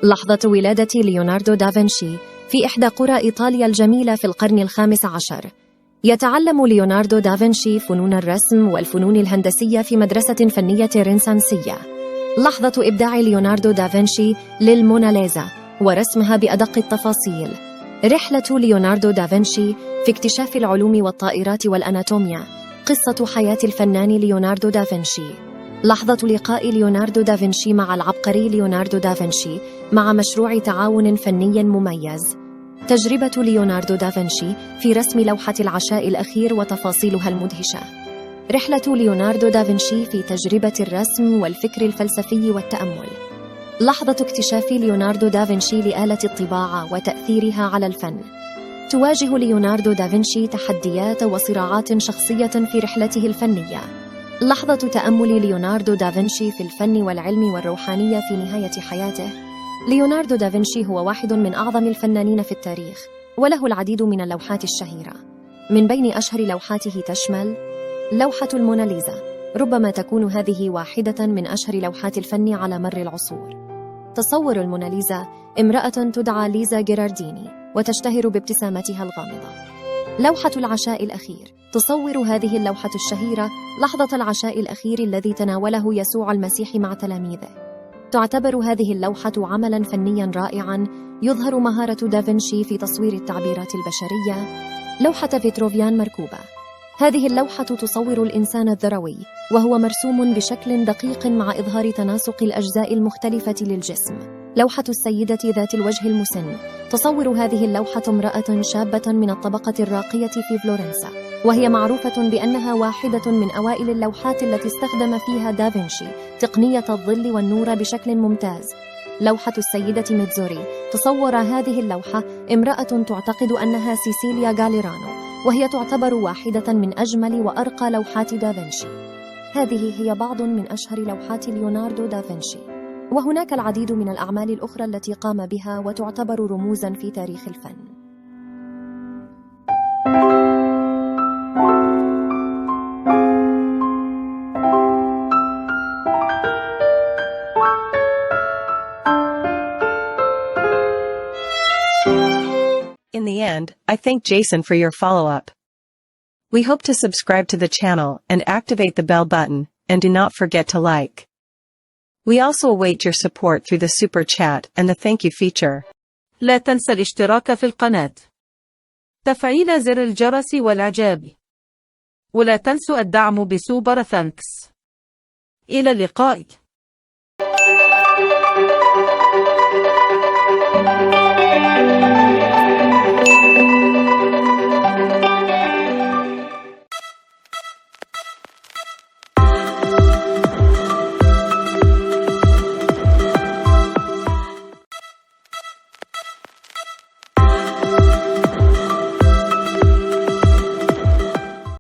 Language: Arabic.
لحظة ولادة ليوناردو دافنشي في إحدى قرى إيطاليا الجميلة في القرن ال15. يتعلم ليوناردو دافنشي فنون الرسم والفنون الهندسية في مدرسة فنية رينسانسية. لحظة إبداع ليوناردو دافنشي للموناليزا ورسمها بأدق التفاصيل. رحلة ليوناردو دافنشي في اكتشاف العلوم والطائرات والأناتوميا. قصة حياة الفنان ليوناردو دافنشي. لحظة لقاء ليوناردو دافنشي مع العبقري ليوناردو دافنشي مع مشروع تعاون فني مميز. تجربة ليوناردو دافنشي في رسم لوحة العشاء الأخير وتفاصيلها المدهشة. رحلة ليوناردو دافنشي في تجربة الرسم والفكر الفلسفي والتأمل. لحظة اكتشاف ليوناردو دافنشي لآلة الطباعة وتأثيرها على الفن. تواجه ليوناردو دافنشي تحديات وصراعات شخصية في رحلته الفنية. لحظة تأمل ليوناردو دافنشي في الفن والعلم والروحانية في نهاية حياته. ليوناردو دافنشي هو واحد من أعظم الفنانين في التاريخ، وله العديد من اللوحات الشهيرة. من بين أشهر لوحاته تشمل لوحة الموناليزا، ربما تكون هذه واحدة من أشهر لوحات الفن على مر العصور. تصور الموناليزا امرأة تدعى ليزا جيرارديني وتشتهر بابتسامتها الغامضة. لوحة العشاء الأخير، تصور هذه اللوحة الشهيرة لحظة العشاء الأخير الذي تناوله يسوع المسيح مع تلاميذه. تعتبر هذه اللوحة عملاً فنياً رائعاً يظهر مهارة دافنشي في تصوير التعبيرات البشرية. لوحة فيتروفيان مركوبة، هذه اللوحة تصور الإنسان الذروي وهو مرسوم بشكل دقيق مع إظهار تناسق الأجزاء المختلفة للجسم. لوحة السيدة ذات الوجه المسن، تصور هذه اللوحة امرأة شابة من الطبقة الراقية في فلورنسا، وهي معروفة بأنها واحدة من أوائل اللوحات التي استخدم فيها دافنشي تقنية الظل والنور بشكل ممتاز. لوحة السيدة ميتزوري، تصور هذه اللوحة امرأة تعتقد أنها سيسيليا غاليرانو، وهي تعتبر واحدة من أجمل وأرقى لوحات دافنشي. هذه هي بعض من أشهر لوحات ليوناردو دافنشي، وهناك العديد من الأعمال الأخرى التي قام بها وتعتبر رموزاً في تاريخ الفن. In the end, I thank Jason for your follow-up. We hope to subscribe to the channel and activate the bell button, and do not forget to like. We also await your support through the super chat and the thank you feature. لا تنسى الاشتراك في القناة، تفعيل زر الجرس والإعجاب، ولا تنسوا الدعم بسوبر ثانكس. إلى اللقاء.